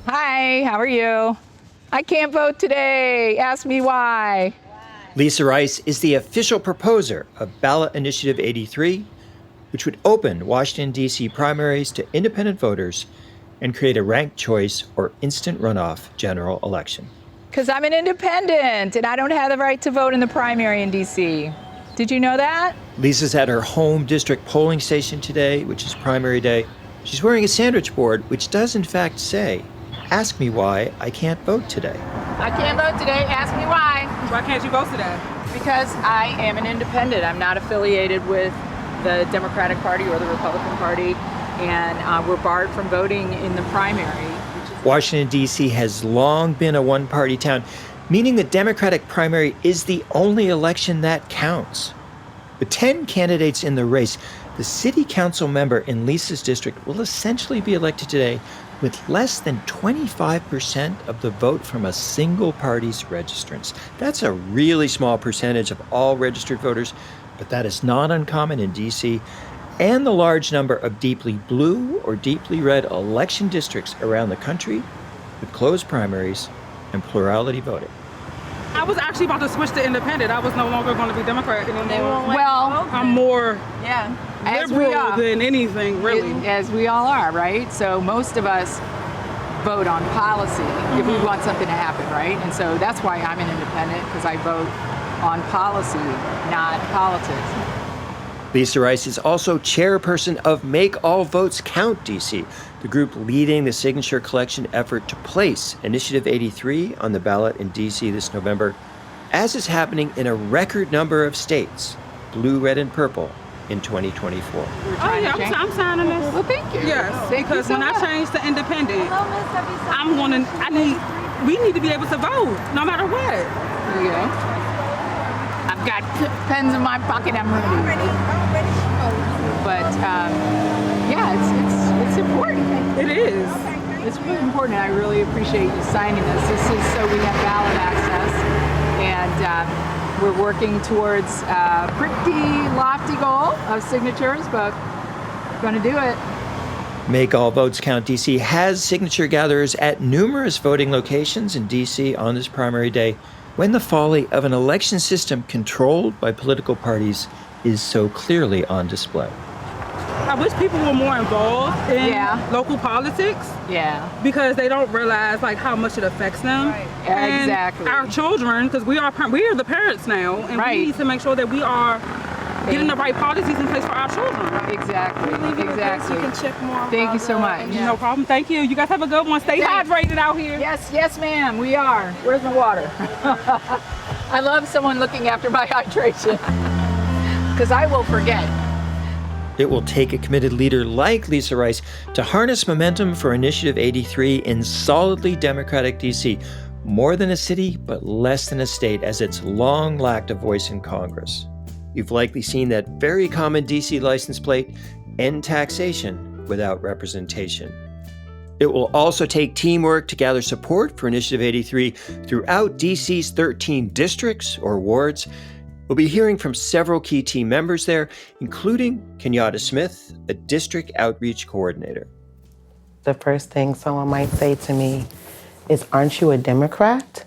Hi, how are you? I can't vote today. Ask me why. Lisa Rice is the official proposer of Ballot Initiative 83, which would open Washington, D.C. primaries to independent voters and create a ranked choice or instant runoff general election. Because I'm an independent and I don't have the right to vote in the primary in D.C. Did you know that? Lisa's at her home district polling station today, which is primary day. She's wearing a sandwich board, which does in fact say, "Ask me why I can't vote today." I can't vote today. Ask me why. Why can't you vote today? Because I am an independent. I'm not affiliated with the Democratic Party or the Republican Party, and we're barred from voting in the primary. Washington, D.C. has long been a one-party town, meaning the Democratic primary is the only election that counts. With 10 candidates in the race, the city council member in Lisa's district will essentially be elected today with less than 25% of the vote from a single party's registrants. That's a really small percentage of all registered voters, but that is not uncommon in D.C. and the large number of deeply blue or deeply red election districts around the country with closed primaries and plurality voting. I was actually about to switch to independent. I was no longer going to be Democrat anymore. Well, I'm more as we liberal are, than anything, really. as we all are, right? So most of us vote on policy if we want something to happen, right? And so that's why I'm an independent, because I vote on policy, not politics. Lisa Rice is also chairperson of Make All Votes Count DC, the group leading the signature collection effort to place Initiative 83 on the ballot in DC this November, as is happening in a record number of states, blue, red, and purple, in 2024. Oh, yeah, I'm signing this. Well, thank you. Yes, Thank because you so when much. I change to independent, we need to be able to vote, no matter what. There you go. I've got pens in my pocket. I'm ready. But yeah, it's important. It is. It's really important. I really appreciate you signing this. This is so we have ballot access, and we're working towards a pretty lofty goal of signatures, but we're going to do it. Make All Votes Count DC has signature gatherers at numerous voting locations in DC on this primary day, when the folly of an election system controlled by political parties is so clearly on display. I wish people were more involved in local politics. Yeah. Because they don't realize like how much it affects them. Right. And Exactly. our children, because we are the parents now, and we need to make sure that we are getting the right policies in place for our children. Exactly. Exactly. You can check more. Thank you so much. No problem. Thank you. You guys have a good one. Stay hydrated out here. Yes, ma'am. We are. Where's my water? I love someone looking after my hydration, because I will forget. It will take a committed leader like Lisa Rice to harness momentum for Initiative 83 in solidly Democratic DC, more than a city, but less than a state, as it's long lacked a voice in Congress. You've likely seen that very common DC license plate, "End taxation without representation." It will also take teamwork to gather support for Initiative 83 throughout DC's 13 districts or wards. We'll be hearing from several key team members there, including Kenyatta Smith, a district outreach coordinator. The first thing someone might say to me is, "Aren't you a Democrat?"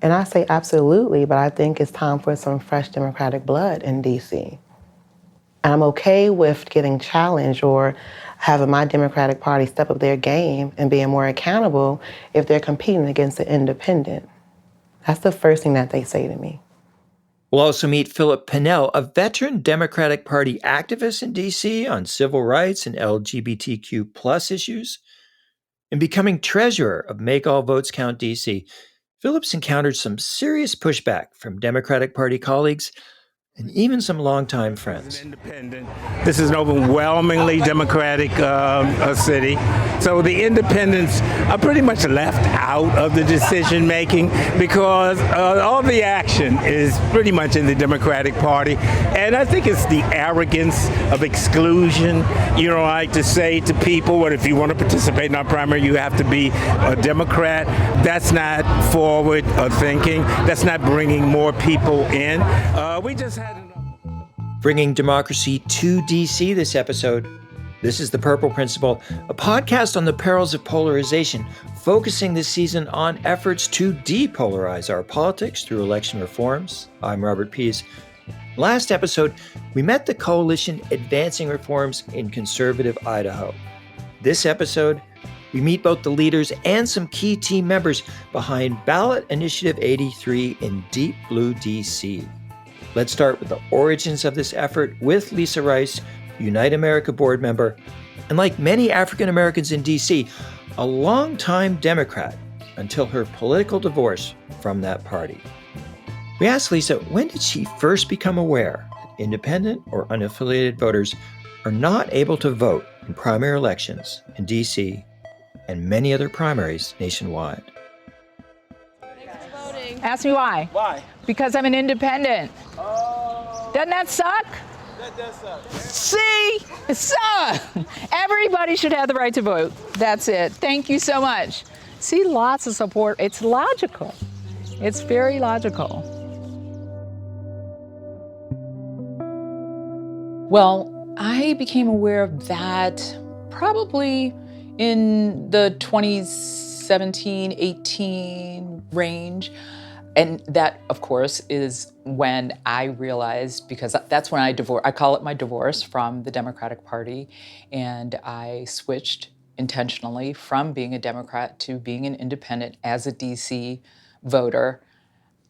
And I say, absolutely, but I think it's time for some fresh Democratic blood in DC. And I'm okay with getting challenged or having my Democratic Party step up their game and being more accountable if they're competing against an independent. That's the first thing that they say to me. We'll also meet Philip Pannell, a veteran Democratic Party activist in D.C. on civil rights and LGBTQ+ issues. In becoming treasurer of Make All Votes Count DC, Philip's encountered some serious pushback from Democratic Party colleagues and even some longtime friends. This is an overwhelmingly Democratic city. So the independents are pretty much left out of the decision making because all the action is pretty much in the Democratic Party. And I think it's the arrogance of exclusion. You know, I like to say to people, well, if you want to participate in our primary, you have to be a Democrat. That's not forward thinking. That's not bringing more people in. We just had Bringing democracy to DC this episode, This is The Purple Principle, a podcast on the perils of polarization, focusing this season on efforts to depolarize our politics through election reforms. I'm Robert Pease. Last episode, we met the coalition advancing reforms in conservative Idaho. This episode, we meet both the leaders and some key team members behind Ballot Initiative 83 in Deep Blue, D.C. Let's start with the origins of this effort with Lisa Rice, Unite America board member, and like many African Americans in D.C., a longtime Democrat until her political divorce from that party. We asked Lisa, when did she first become aware that independent or unaffiliated voters are not able to vote in primary elections in D.C. and many other primaries nationwide? Ask me why. Why? Because I'm an independent. Oh, Doesn't that suck? that does suck. See? So, everybody should have the right to vote. That's it. Thank you so much. See, lots of support. It's logical. It's very logical. Well, I became aware of that probably in the 2017-18 range. And that, of course, is when I realized, because that's when I call it my divorce from the Democratic Party, and I switched intentionally from being a Democrat to being an independent as a DC voter.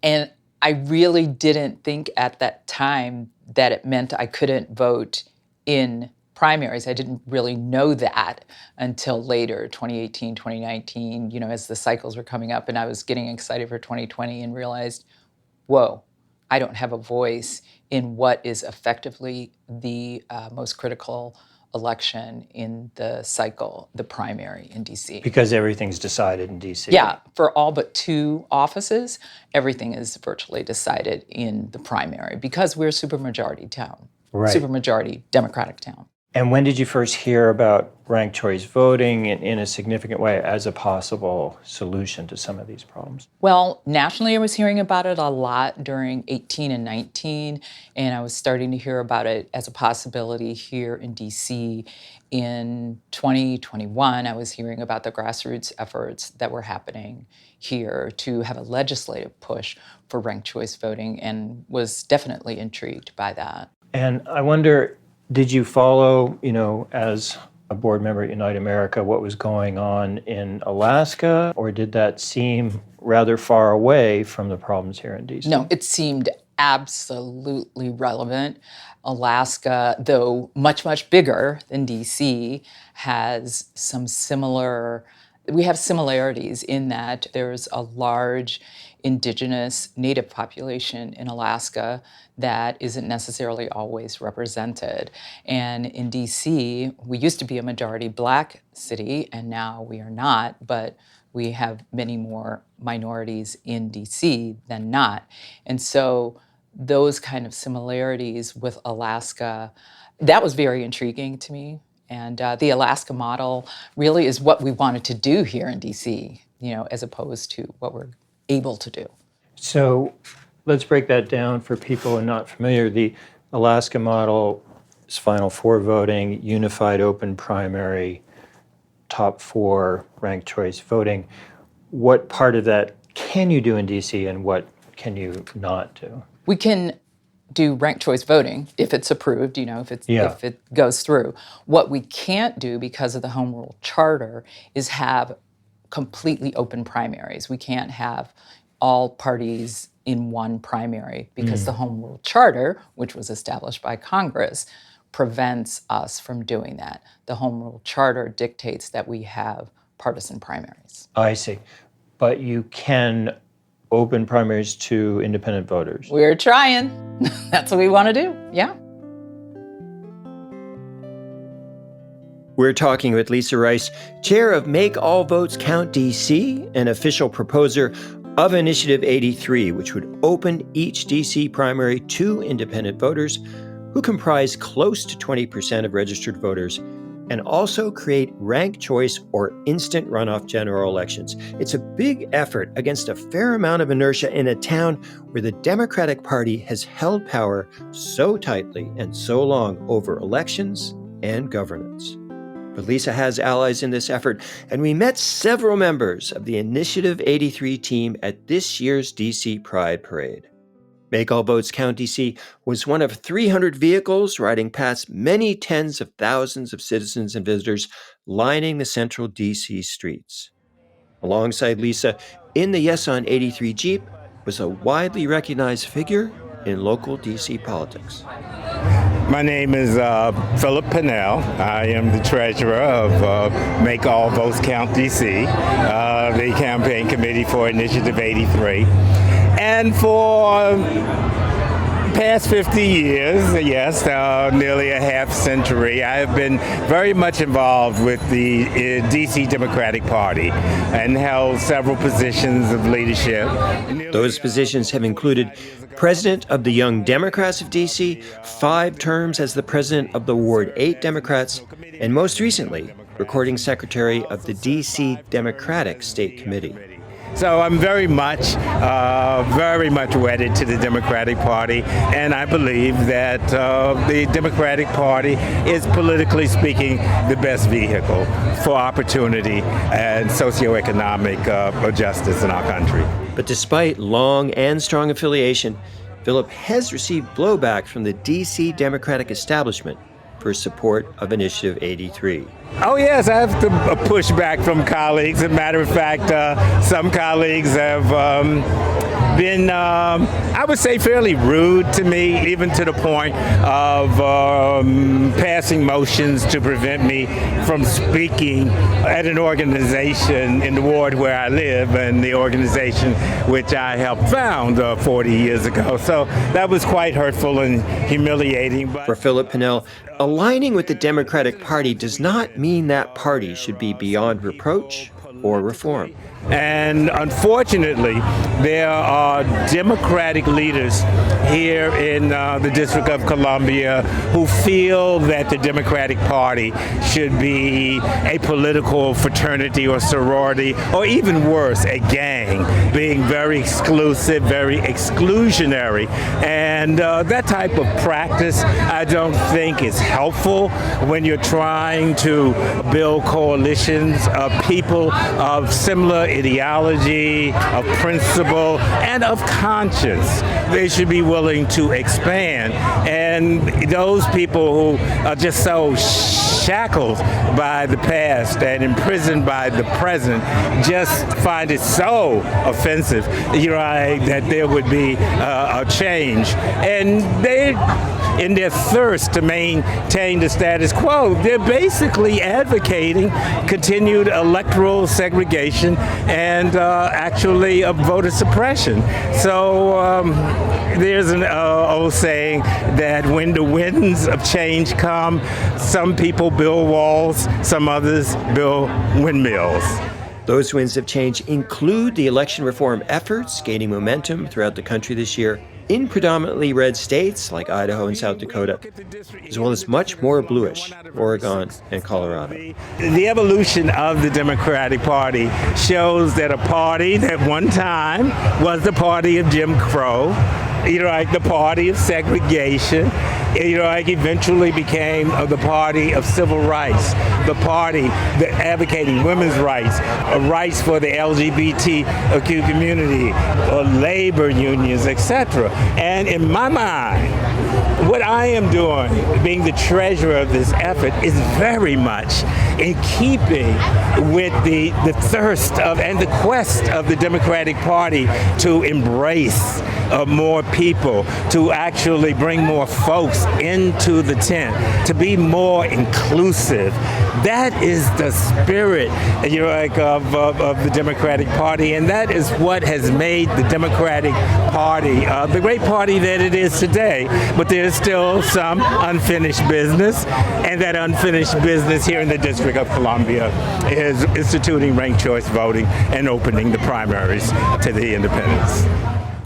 And I really didn't think at that time that it meant I couldn't vote in primaries. I didn't really know that until later, 2018, 2019, as the cycles were coming up and I was getting excited for 2020 and realized, whoa, I don't have a voice in what is effectively the most critical election in the cycle, the primary in DC. Because everything's decided in D.C. Yeah, for all but 2 offices, everything is virtually decided in the primary because we're a supermajority town, Right. Supermajority Democratic town. And when did you first hear about ranked choice voting in a significant way as a possible solution to some of these problems? Well, nationally, I was hearing about it a lot during 18 and 19, and I was starting to hear about it as a possibility here in DC. In 2021, I was hearing about the grassroots efforts that were happening here to have a legislative push for ranked choice voting and was definitely intrigued by that. And I wonder, did you follow, as a board member at Unite America, what was going on in Alaska, or did that seem rather far away from the problems here in D.C.? No, it seemed absolutely relevant. Alaska, though much, much bigger than D.C., has we have similarities in that there's a large indigenous native population in Alaska that isn't necessarily always represented. And in DC, we used to be a majority Black city, and now we are not, but we have many more minorities in DC than not. And so those kind of similarities with Alaska, that was very intriguing to me. And the Alaska model really is what we wanted to do here in DC, as opposed to what we're able to do. So let's break that down for people who are not familiar. The Alaska model is Final Four voting, unified open primary, top 4 ranked choice voting. What part of that can you do in DC and what can you not do? We can do ranked choice voting if it's approved, if it goes through. What we can't do because of the Home Rule Charter is have completely open primaries. We can't have all parties in one primary because the Home Rule Charter, which was established by Congress, prevents us from doing that. The Home Rule Charter dictates that we have partisan primaries. I see. But you can open primaries to independent voters. We're trying. That's what we want to do. Yeah. We're talking with Lisa Rice, chair of Make All Votes Count DC, an official proposer of Initiative 83, which would open each DC primary to independent voters who comprise close to 20% of registered voters, and also create ranked choice or instant runoff general elections. It's a big effort against a fair amount of inertia in a town where the Democratic Party has held power so tightly and so long over elections and governance. But Lisa has allies in this effort, and we met several members of the Initiative 83 team at this year's DC Pride Parade. Make All Votes Count DC was one of 300 vehicles riding past many tens of thousands of citizens and visitors lining the central DC streets. Alongside Lisa, in the Yes on 83 Jeep, was a widely recognized figure in local DC politics. My name is Philip Pannell. I am the treasurer of Make All Votes Count DC, the campaign committee for Initiative 83. And for past 50 years, yes, nearly a half century, I have been very much involved with the DC Democratic Party and held several positions of leadership. Those positions have included President of the Young Democrats of DC, 5 terms as the president of the Ward 8 Democrats, and most recently, recording secretary of the DC Democratic State Committee. So I'm very much wedded to the Democratic Party, and I believe that the Democratic Party is, politically speaking, the best vehicle for opportunity and socioeconomic justice in our country. But despite long and strong affiliation, Philip has received blowback from the DC Democratic establishment for support of Initiative 83. Oh yes, I have to push back from colleagues. As a matter of fact, some colleagues have been, I would say, fairly rude to me, even to the point of passing motions to prevent me from speaking at an organization in the ward where I live, and the organization which I helped found 40 years ago. So that was quite hurtful and humiliating. But for Philip Pannell, aligning with the Democratic Party does not mean that party should be beyond reproach or reform. And unfortunately, there are Democratic leaders here in the District of Columbia who feel that the Democratic Party should be a political fraternity or sorority, or even worse, a gang, being very exclusive, very exclusionary. And that type of practice, I don't think is helpful when you're trying to build coalitions of people of similar ideology, of principle, and of conscience. They should be willing to expand. And those people who are just so shackled by the past and imprisoned by the present just find it so offensive, that there would be a change. And they, in their thirst to maintain the status quo, they're basically advocating continued electoral segregation and actually voter suppression. So there's an old saying that when the winds of change come, some people build walls, some others build windmills. Those winds of change include the election reform efforts gaining momentum throughout the country this year in predominantly red states like Idaho and South Dakota, as well as much more bluish Oregon and Colorado. The evolution of the Democratic Party shows that a party that one time was the party of Jim Crow, the party of segregation, eventually became the party of civil rights, the party that advocating women's rights, rights for the LGBTQ community, labor unions, etc. And in my mind, what I am doing, being the treasurer of this effort, is very much in keeping with the thirst of and the quest of the Democratic Party to embrace more people, to actually bring more folks into the tent, to be more inclusive. That is the spirit, of the Democratic Party, and that is what has made the Democratic Party the great party that it is today. But there's still some unfinished business, and that unfinished business here in the District of Columbia is instituting ranked choice voting and opening the primaries to the independents.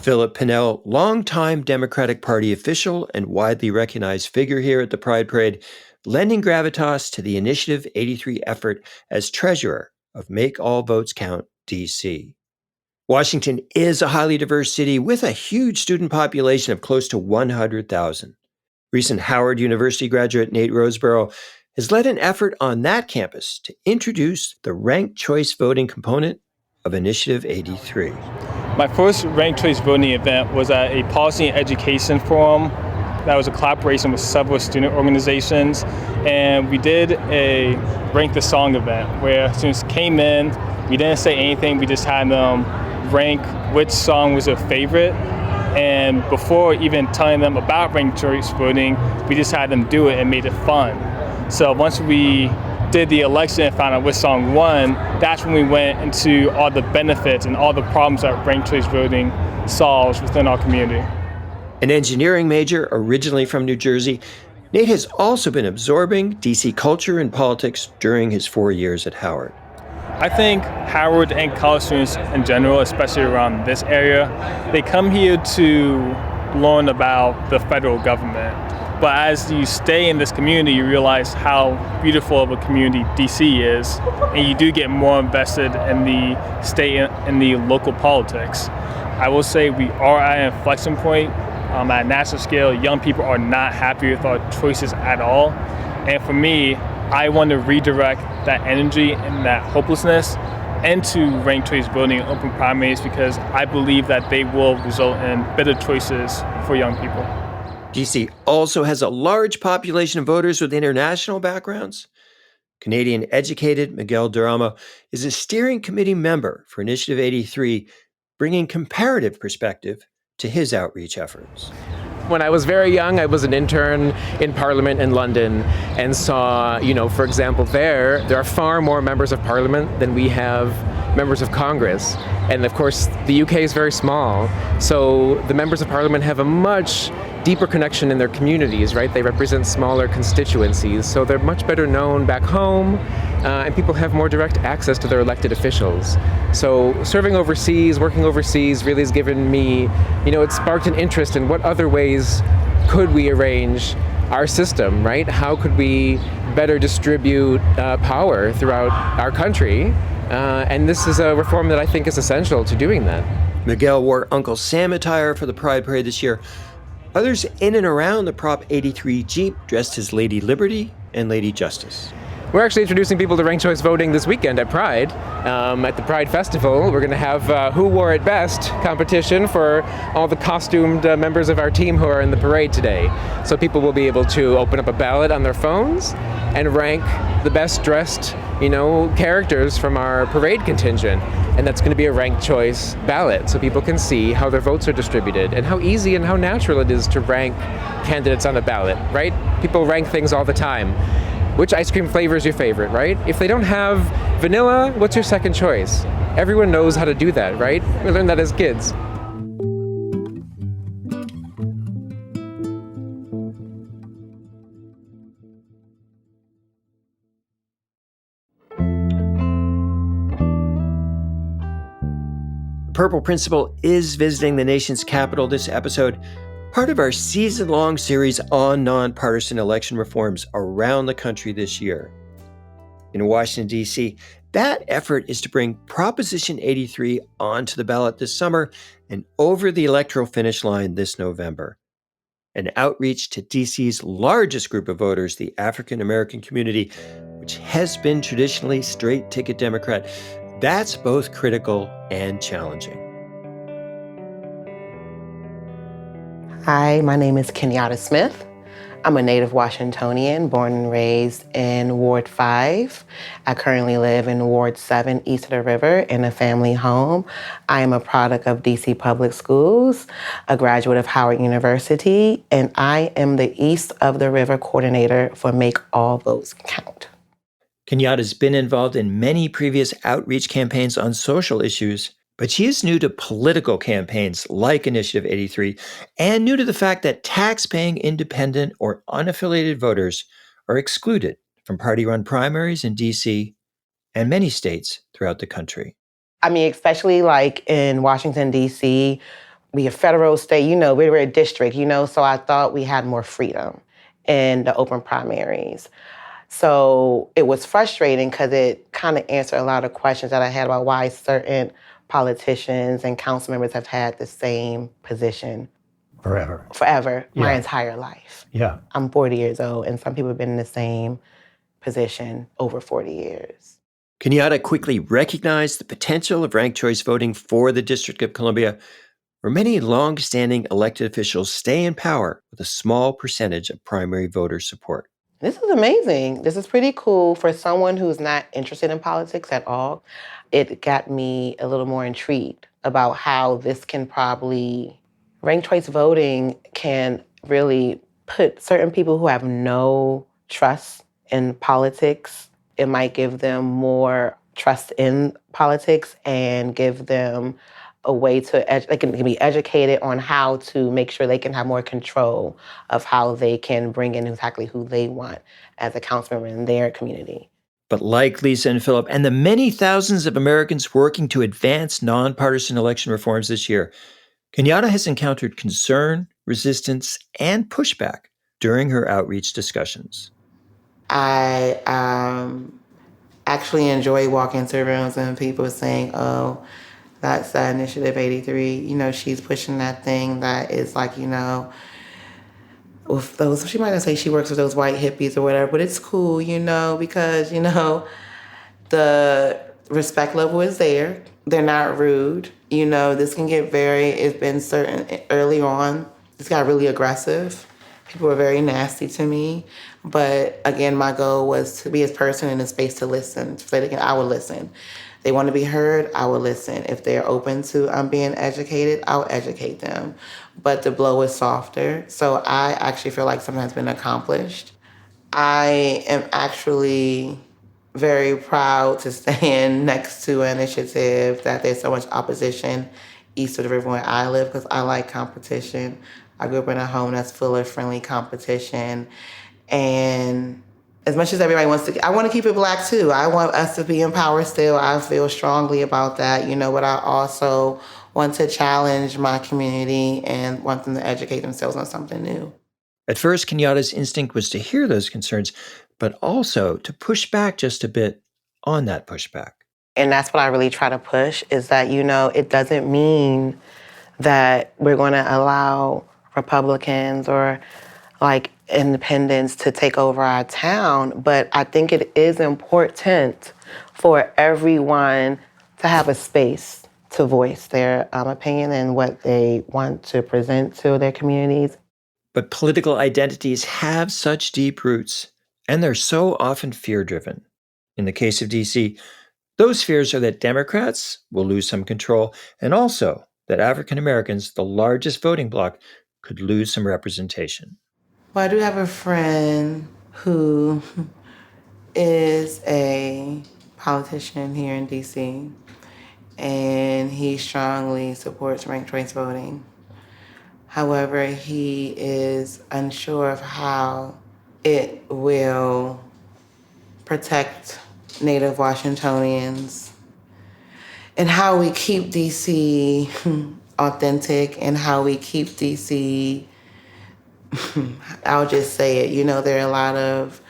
Philip Pannell, longtime Democratic Party official and widely recognized figure here at the Pride Parade, lending gravitas to the Initiative 83 effort as treasurer of Make All Votes Count DC. Washington is a highly diverse city with a huge student population of close to 100,000. Recent Howard University graduate Nate Roseborough has led an effort on that campus to introduce the ranked choice voting component of Initiative 83. My first ranked choice voting event was at a policy and education forum. That was a collaboration with several student organizations. And we did a rank the song event where students came in, we didn't say anything, we just had them rank which song was their favorite. And before even telling them about ranked choice voting, we just had them do it and made it fun. So once we did the election and found out which song won, that's when we went into all the benefits and all the problems that ranked choice voting solves within our community. An engineering major originally from New Jersey, Nate has also been absorbing DC culture and politics during his 4 years at Howard. I think Howard and college students in general, especially around this area, they come here to learn about the federal government. But as you stay in this community, you realize how beautiful of a community DC is, and you do get more invested in the state and the local politics. I will say we are at an inflection point. At a national scale, young people are not happy with our choices at all. And for me, I want to redirect that energy and that hopelessness into ranked choice voting and open primaries because I believe that they will result in better choices for young people. DC also has a large population of voters with international backgrounds. Canadian-educated Miguel Duramo is a steering committee member for Initiative 83, bringing comparative perspective to his outreach efforts. When I was very young, I was an intern in Parliament in London and saw, for example, there are far more members of Parliament than we have members of Congress. And of course, the UK is very small, so the members of Parliament have a much deeper connection in their communities, right? They represent smaller constituencies, so they're much better known back home, and people have more direct access to their elected officials. So serving overseas, working overseas really has given me, it sparked an interest in what other ways could we arrange our system, right? How could we better distribute power throughout our country? And this is a reform that I think is essential to doing that. Miguel wore Uncle Sam attire for the Pride Parade this year. Others in and around the Prop 83 Jeep dressed as Lady Liberty and Lady Justice. We're actually introducing people to ranked choice voting this weekend at Pride. At the Pride Festival, we're going to have Who Wore It Best competition for all the costumed members of our team who are in the parade today. So people will be able to open up a ballot on their phones and rank the best dressed, characters from our parade contingent. And that's going to be a ranked choice ballot so people can see how their votes are distributed and how easy and how natural it is to rank candidates on a ballot, right? People rank things all the time. Which ice cream flavor is your favorite, right? If they don't have vanilla, what's your second choice? Everyone knows how to do that, right? We learned that as kids. Purple Principal is visiting the nation's capital this episode, part of our season-long series on nonpartisan election reforms around the country this year. In Washington, D.C., that effort is to bring Proposition 83 onto the ballot this summer and over the electoral finish line this November. An outreach to D.C.'s largest group of voters, the African American community, which has been traditionally straight-ticket Democrat, that's both critical and challenging. Hi, my name is Kenyatta Smith. I'm a native Washingtonian, born and raised in Ward 5. I currently live in Ward 7, east of the river, in a family home. I am a product of DC Public Schools, a graduate of Howard University, and I am the East of the River coordinator for Make All Votes Count. Kenyatta's been involved in many previous outreach campaigns on social issues, but she is new to political campaigns like Initiative 83 and new to the fact that tax-paying independent or unaffiliated voters are excluded from party-run primaries in D.C. and many states throughout the country. I mean, especially like in Washington, D.C., we are federal, state, we're a district, so I thought we had more freedom in the open primaries. So it was frustrating because it kind of answered a lot of questions that I had about why certain politicians and council members have had the same position. Forever. My Yeah. entire life. Yeah. I'm 40 years old, and some people have been in the same position over 40 years. Kenyatta quickly recognized the potential of ranked choice voting for the District of Columbia, where many long-standing elected officials stay in power with a small percentage of primary voter support. This is amazing. This is pretty cool for someone who's not interested in politics at all. It got me a little more intrigued about how this can probably, ranked choice voting can really put certain people who have no trust in politics, it might give them more trust in politics and give them a way to, they can be educated on how to make sure they can have more control of how they can bring in exactly who they want as a council member in their community. But like Lisa and Philip and the many thousands of Americans working to advance nonpartisan election reforms this year, Kenyatta has encountered concern, resistance, and pushback during her outreach discussions. I actually enjoy walking into rooms and people saying, oh, that's Initiative 83. You know, she's pushing that thing that is like, you know, with those, she might not say she works with those white hippies or whatever, but it's cool, you know, because, you know, the respect level is there. They're not rude. You know, this can get it's been certain early on, this got really aggressive. People were very nasty to me. But again, my goal was to be a person in a space to listen. So that I would listen. They want to be heard, I will listen. If they're open to being educated, I'll educate them. But the blow is softer. So I actually feel like something has been accomplished. I am actually very proud to stand next to an initiative that there's so much opposition east of the river where I live because I like competition. I grew up in a home that's full of friendly competition. And as much as everybody wants to, I want to keep it Black too. I want us to be in power still. I feel strongly about that, you know, but I also want to challenge my community and want them to educate themselves on something new. At first, Kenyatta's instinct was to hear those concerns, but also to push back just a bit on that pushback. And that's what I really try to push is that, you know, it doesn't mean that we're going to allow Republicans or like independents to take over our town, but I think it is important for everyone to have a space to voice their opinion and what they want to present to their communities. But political identities have such deep roots, and they're so often fear-driven. In the case of D.C., those fears are that Democrats will lose some control, and also that African Americans, the largest voting bloc, could lose some representation. Well, I do have a friend who is a politician here in D.C., and he strongly supports ranked choice voting. However, he is unsure of how it will protect Native Washingtonians and how we keep D.C. authentic and how we keep D.C. I'll just say it, you know, there are a lot of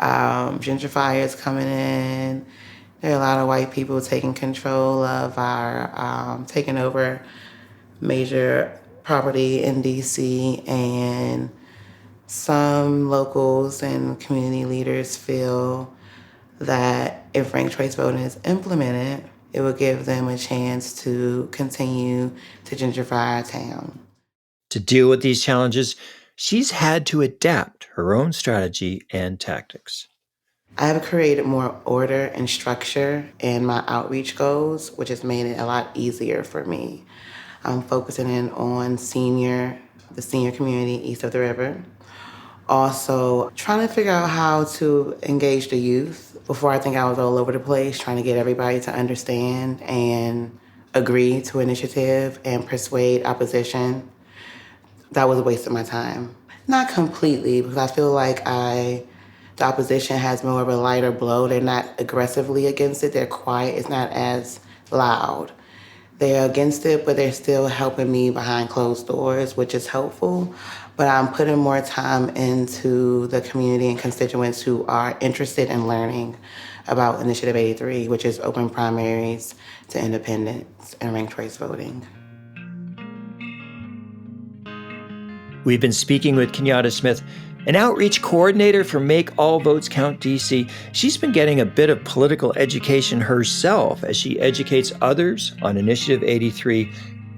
gentrifiers coming in. There are a lot of white people taking control of our, taking over major property in DC, and some locals and community leaders feel that if ranked choice voting is implemented, it will give them a chance to continue to gentrify our town. To deal with these challenges, she's had to adapt her own strategy and tactics. I have created more order and structure in my outreach goals, which has made it a lot easier for me. I'm focusing in on the senior community east of the river. Also, trying to figure out how to engage the youth. Before, I think I was all over the place, trying to get everybody to understand and agree to initiative and persuade opposition. That was a waste of my time. Not completely, because I feel like the opposition has more of a lighter blow. They're not aggressively against it. They're quiet. It's not as loud. They're against it, but they're still helping me behind closed doors, which is helpful. But I'm putting more time into the community and constituents who are interested in learning about Initiative 83, which is open primaries to independents and ranked choice voting. We've been speaking with Kenyatta Smith, An outreach coordinator for Make All Votes Count DC, she's been getting a bit of political education herself as she educates others on Initiative 83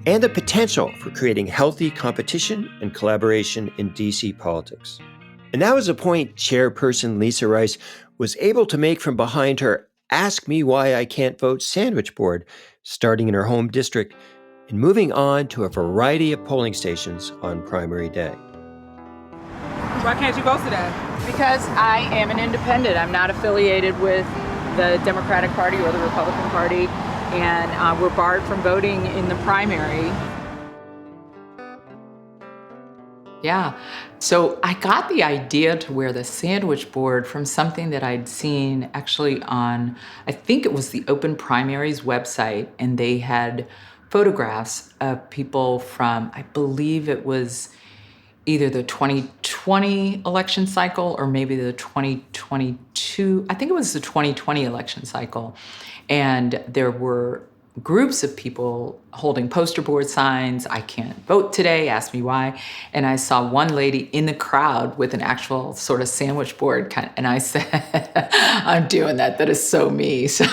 and the potential for creating healthy competition and collaboration in DC politics. And that was a point Chairperson Lisa Rice was able to make from behind her Ask Me Why I Can't Vote sandwich board, starting in her home district and moving on to a variety of polling stations on primary day. Why can't you go today? Because I am an independent. I'm not affiliated with the Democratic Party or the Republican Party, and we're barred from voting in the primary. Yeah. So I got the idea to wear the sandwich board from something that I'd seen actually on, I think it was the Open Primaries website, and they had photographs of people from, I believe it was either the 2020 election cycle or maybe the 2022, I think it was the 2020 election cycle. And there were groups of people holding poster board signs, I can't vote today, ask me why. And I saw one lady in the crowd with an actual sort of sandwich board, and I said, I'm doing that. That is so me. So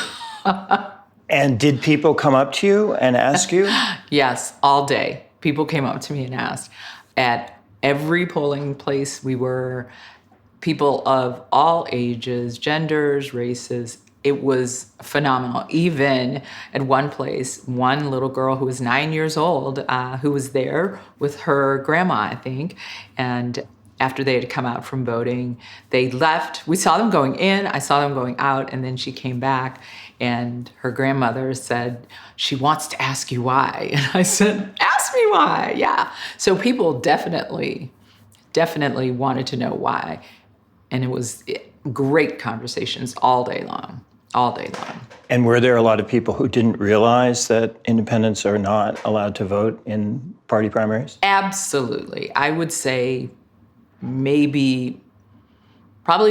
And did people come up to you and ask you? Yes, all day. People came up to me and asked. At every polling place we were, people of all ages, genders, races. It was phenomenal. Even at one place, one little girl who was 9 years old, who was there with her grandma, I think, and after they had come out from voting, they left. We saw them going in, I saw them going out, and then she came back, and her grandmother said, she wants to ask you why. And I said, ask me why, yeah. So people definitely wanted to know why. And it was great conversations all day long. And were there a lot of people who didn't realize that independents are not allowed to vote in party primaries? Absolutely. I would say probably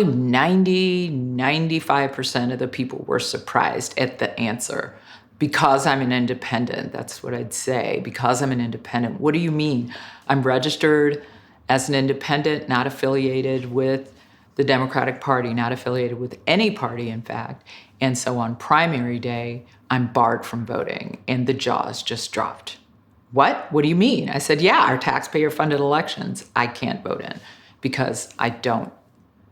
95% of the people were surprised at the answer. Because I'm an independent, that's what I'd say. Because I'm an independent. What do you mean? I'm registered as an independent, not affiliated with the Democratic Party, not affiliated with any party, in fact. And so on primary day, I'm barred from voting, and the jaws just dropped. What? What do you mean? I said, yeah, our taxpayer-funded elections, I can't vote in because I don't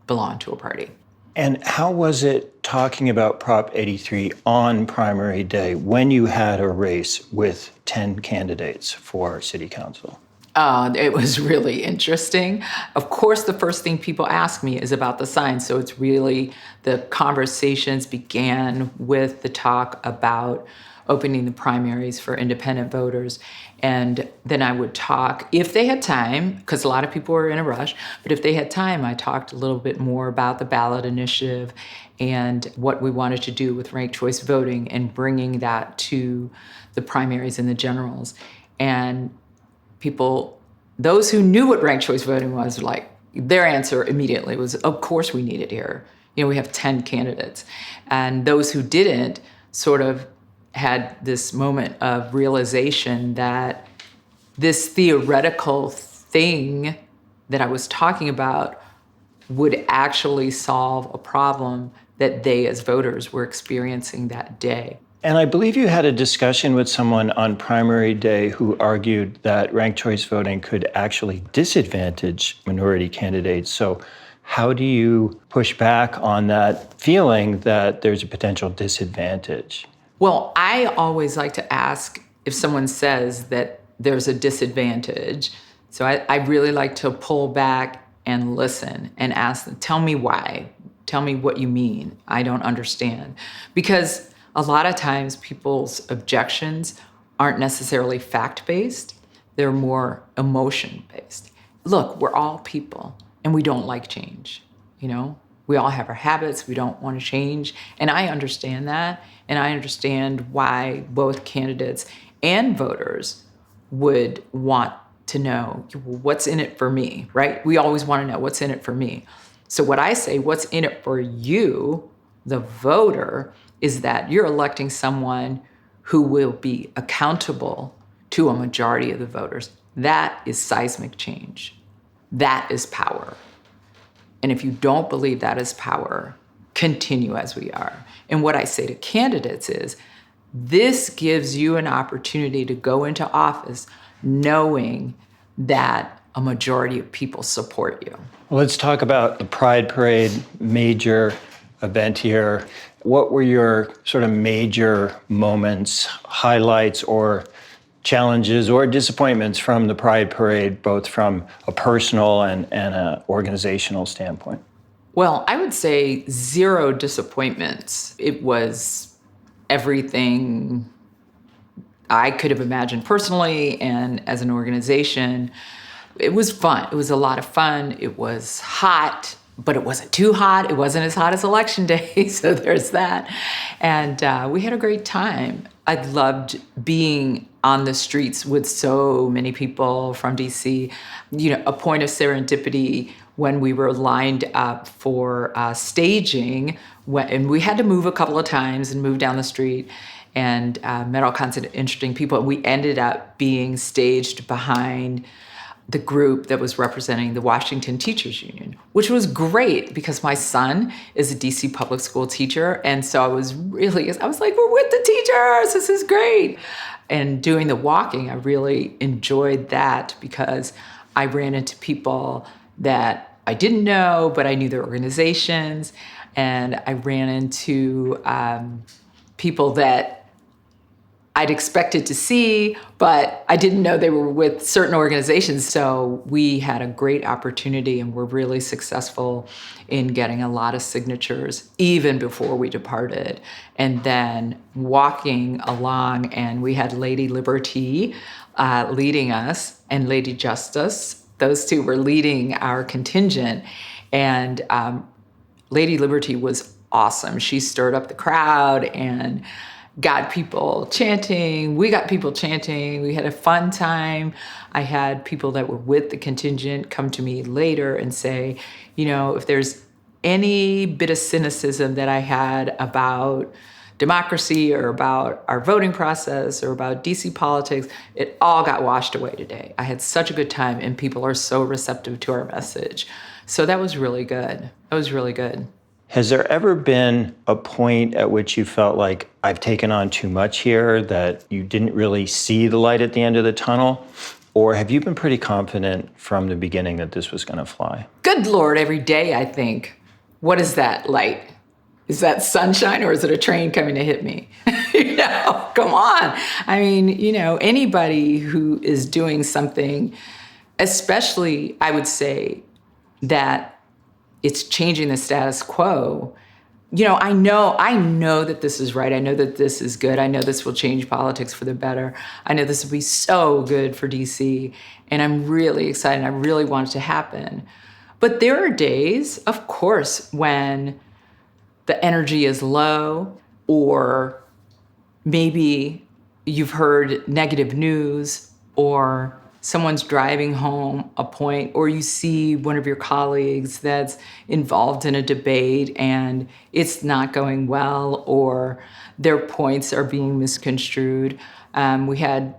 belong to a party. And how was it talking about Prop 83 on primary day when you had a race with 10 candidates for city council? It was really interesting. Of course, the first thing people ask me is about the signs. So it's really, the conversations began with the talk about opening the primaries for independent voters. And then I would talk, if they had time, because a lot of people were in a rush, but if they had time, I talked a little bit more about the ballot initiative and what we wanted to do with ranked choice voting and bringing that to the primaries and the generals. And people, those who knew what ranked choice voting was, like, their answer immediately was, of course we need it here. You know, we have 10 candidates. And those who didn't sort of had this moment of realization that this theoretical thing that I was talking about would actually solve a problem that they as voters were experiencing that day. And I believe you had a discussion with someone on primary day who argued that ranked choice voting could actually disadvantage minority candidates. So how do you push back on that feeling that there's a potential disadvantage? Well, I always like to ask if someone says that there's a disadvantage. So I really like to pull back and listen and ask them, tell me why. Tell me what you mean. I don't understand. Because a lot of times people's objections aren't necessarily fact-based. They're more emotion-based. Look, we're all people and we don't like change, you know? We all have our habits, we don't want to change. And I understand that. And I understand why both candidates and voters would want to know what's in it for me, right? We always want to know what's in it for me. So what I say, what's in it for you, the voter, is that you're electing someone who will be accountable to a majority of the voters. That is seismic change. That is power. And if you don't believe that is power, continue as we are. And what I say to candidates is, this gives you an opportunity to go into office knowing that a majority of people support you. Well, let's talk about the Pride Parade, major event here. What were your sort of major moments, highlights, or challenges or disappointments from the Pride Parade, both from a personal and an organizational standpoint? Well, I would say 0 disappointments. It was everything I could have imagined personally and as an organization. It was fun. It was a lot of fun. It was hot, but it wasn't too hot. It wasn't as hot as Election Day, so there's that. And we had a great time. I loved being on the streets with so many people from DC. You know, a point of serendipity when we were lined up for staging, and we had to move a couple of times and move down the street and met all kinds of interesting people. We ended up being staged behind the group that was representing the Washington Teachers Union, which was great because my son is a DC public school teacher. And so I was like, we're with the teachers, this is great. And doing the walking, I really enjoyed that because I ran into people that I didn't know, but I knew their organizations. And I ran into people that I'd expected to see, but I didn't know they were with certain organizations. So we had a great opportunity and were really successful in getting a lot of signatures even before we departed. And then walking along, and we had Lady Liberty leading us and Lady Justice. Those two were leading our contingent. And Lady Liberty was awesome. She stirred up the crowd and got people chanting. We got people chanting. We had a fun time. I had people that were with the contingent come to me later and say, you know, if there's any bit of cynicism that I had about democracy or about our voting process or about DC politics, it all got washed away today. I had such a good time, and people are so receptive to our message. So that was really good. That was really good. Has there ever been a point at which you felt like I've taken on too much here, that you didn't really see the light at the end of the tunnel? Or have you been pretty confident from the beginning that this was going to fly? Good Lord, every day I think, what is that light? Is that sunshine or is it a train coming to hit me? You know, come on. I mean, you know, anybody who is doing something, especially I would say that it's changing the status quo. You know, I know that this is right. I know that this is good. I know this will change politics for the better. I know this will be so good for DC. And I'm really excited. I really want it to happen. But there are days, of course, when the energy is low, or maybe you've heard negative news, or someone's driving home a point, or you see one of your colleagues that's involved in a debate and it's not going well, or their points are being misconstrued. We had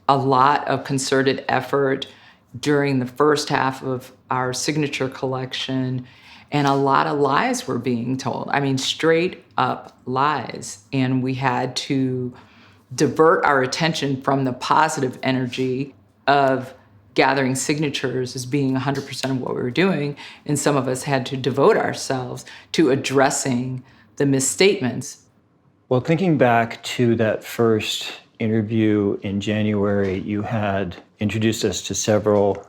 a lot of concerted effort during the first half of our signature collection, and a lot of lies were being told. I mean, straight up lies. And we had to divert our attention from the positive energy of gathering signatures as being 100% of what we were doing. And some of us had to devote ourselves to addressing the misstatements. Well, thinking back to that first interview in January, you had introduced us to several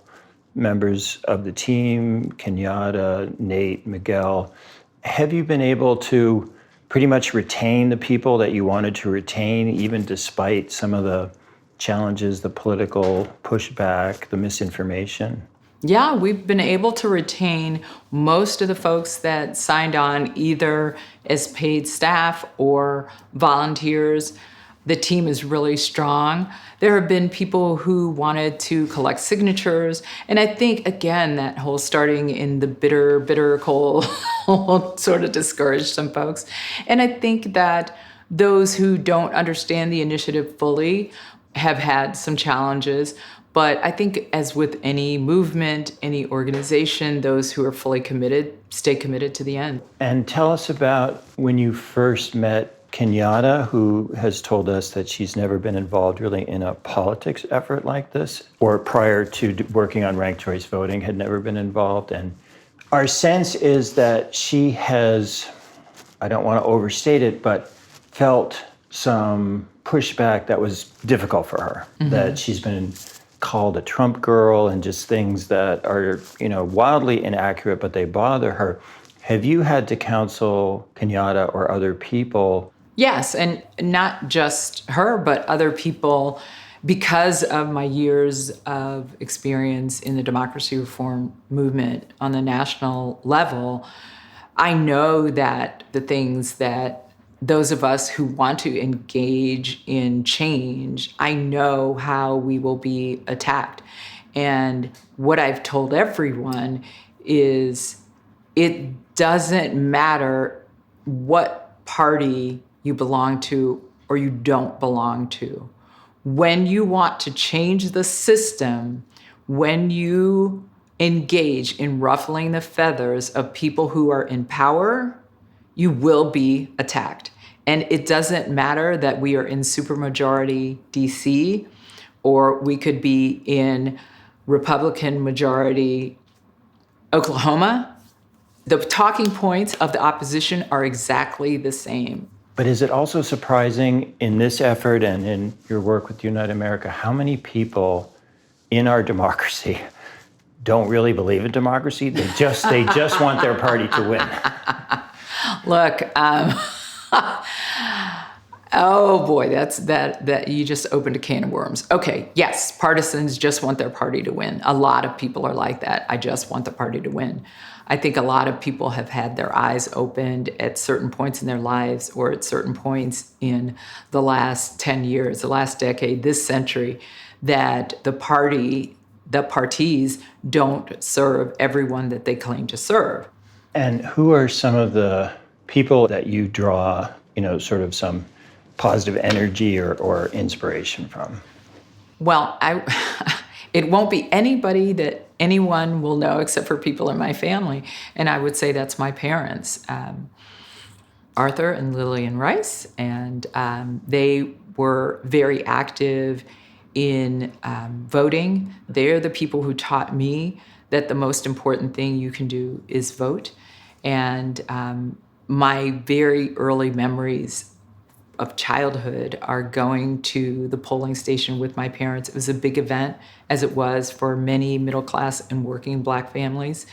members of the team, Kenyatta, Nate, Miguel. Have you been able to pretty much retain the people that you wanted to retain, even despite some of the challenges, the political pushback, the misinformation? Yeah, we've been able to retain most of the folks that signed on either as paid staff or volunteers. The team is really strong. There have been people who wanted to collect signatures. And I think, again, that whole starting in the bitter cold sort of discouraged some folks. And I think that those who don't understand the initiative fully have had some challenges. But I think as with any movement, any organization, those who are fully committed stay committed to the end. And tell us about when you first met Kenyatta, who has told us that she's never been involved really in a politics effort like this, or prior to working on ranked choice voting had never been involved. And our sense is that she has, I don't want to overstate it, but felt some pushback that was difficult for her, that she's been called a Trump girl and just things that are, wildly inaccurate, but they bother her. Have you had to counsel Kenyatta or other people? Yes, and not just her, but other people, because of my years of experience in the democracy reform movement on the national level. I know that the things that those of us who want to engage in change, I know how we will be attacked. And what I've told everyone is it doesn't matter what party you belong to or you don't belong to. When you want to change the system, when you engage in ruffling the feathers of people who are in power, you will be attacked. And it doesn't matter that we are in supermajority DC or we could be in Republican majority Oklahoma. The talking points of the opposition are exactly the same. But is it also surprising in this effort and in your work with Unite America, how many people in our democracy don't really believe in democracy? They just want their party to win. Look, oh boy, that you just opened a can of worms. Okay, yes, partisans just want their party to win. A lot of people are like that. I just want the party to win. I think a lot of people have had their eyes opened at certain points in their lives or at certain points in the last 10 years, the last decade, this century, that the parties don't serve everyone that they claim to serve. And who are some of the people that you draw, sort of some positive energy or inspiration from? Well, it won't be anybody that anyone will know except for people in my family. And I would say that's my parents, Arthur and Lillian Rice. And they were very active in voting. They're the people who taught me that the most important thing you can do is vote. And my very early memories of childhood are going to the polling station with my parents. It was a big event, as it was for many middle-class and working Black families.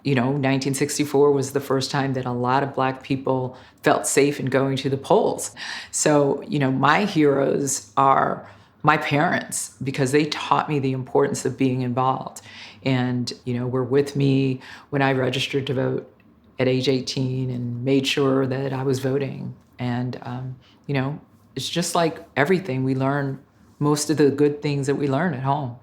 1964 was the first time that a lot of Black people felt safe in going to the polls. So, my heroes are my parents because they taught me the importance of being involved. And, were with me when I registered to vote at age 18 and made sure that I was voting. And, it's just like everything. We learn most of the good things that we learn at home.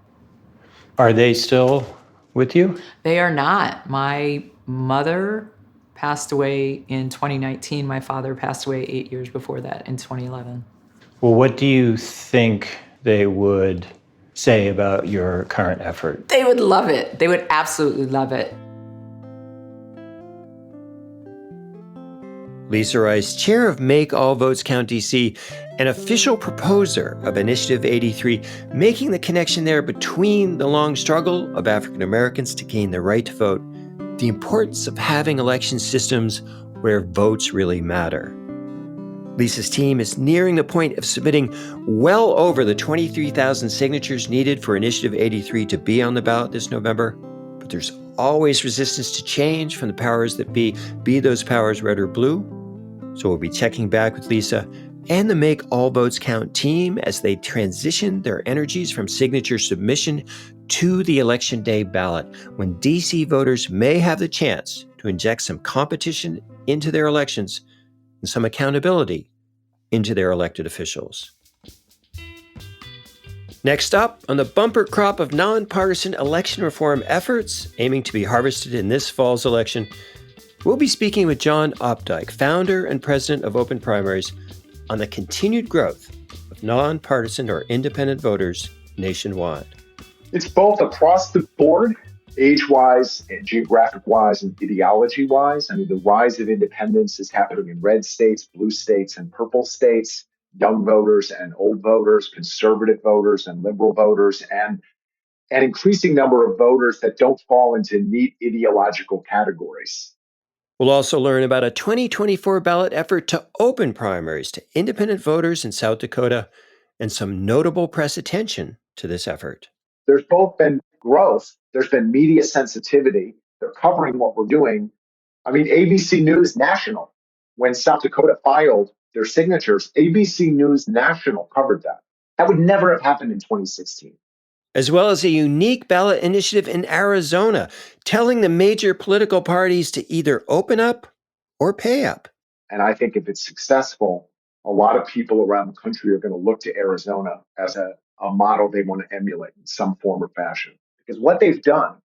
Are they still with you? They are not. My mother passed away in 2019. My father passed away 8 years before that in 2011. Well, what do you think they would say about your current effort? They would love it. They would absolutely love it. Lisa Rice, chair of Make All Votes Count DC, an official proposer of Initiative 83, making the connection there between the long struggle of African Americans to gain the right to vote, the importance of having election systems where votes really matter. Lisa's team is nearing the point of submitting well over the 23,000 signatures needed for Initiative 83 to be on the ballot this November, but there's always resistance to change from the powers that be those powers red or blue. So we'll be checking back with Lisa and the Make All Votes Count team as they transition their energies from signature submission to the Election Day ballot, when DC voters may have the chance to inject some competition into their elections and some accountability into their elected officials. Next up, on the bumper crop of nonpartisan election reform efforts aiming to be harvested in this fall's election, we'll be speaking with John Opdyke, founder and president of Open Primaries, on the continued growth of nonpartisan or independent voters nationwide. It's both across the board, age-wise and geographic-wise and ideology-wise. I mean, the rise of independence is happening in red states, blue states, and purple states, young voters and old voters, conservative voters and liberal voters, and an increasing number of voters that don't fall into neat ideological categories. We'll also learn about a 2024 ballot effort to open primaries to independent voters in South Dakota and some notable press attention to this effort. There's both been growth, there's been media sensitivity. They're covering what we're doing. I mean, ABC News National, when South Dakota filed their signatures, ABC News National covered that. That would never have happened in 2016. As well as a unique ballot initiative in Arizona, telling the major political parties to either open up or pay up. And I think if it's successful, a lot of people around the country are going to look to Arizona as a model they want to emulate in some form or fashion. Because what they've done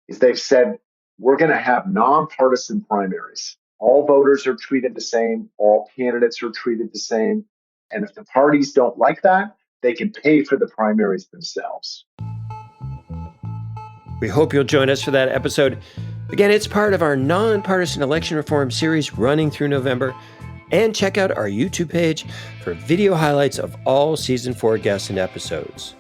is they've said, we're going to have nonpartisan primaries. All voters are treated the same. All candidates are treated the same. And if the parties don't like that, they can pay for the primaries themselves. We hope you'll join us for that episode. Again, it's part of our nonpartisan election reform series running through November. And check out our YouTube page for video highlights of all Season 4 guests and episodes.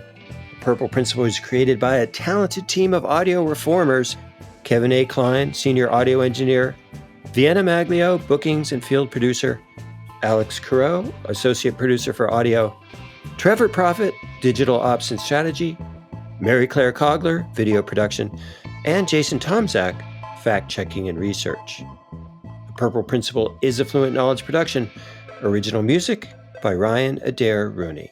The Purple Principle is created by a talented team of audio reformers: Kevin A. Klein, Senior Audio Engineer; Vienna Maglio, Bookings and Field Producer; Alex Carreau, Associate Producer for Audio; Trevor Prophet, Digital Ops and Strategy; Mary Claire Cogler, Video Production; and Jason Tomzak, Fact Checking and Research. The Purple Principle is a Fluent Knowledge production. Original music by Ryan Adair Rooney.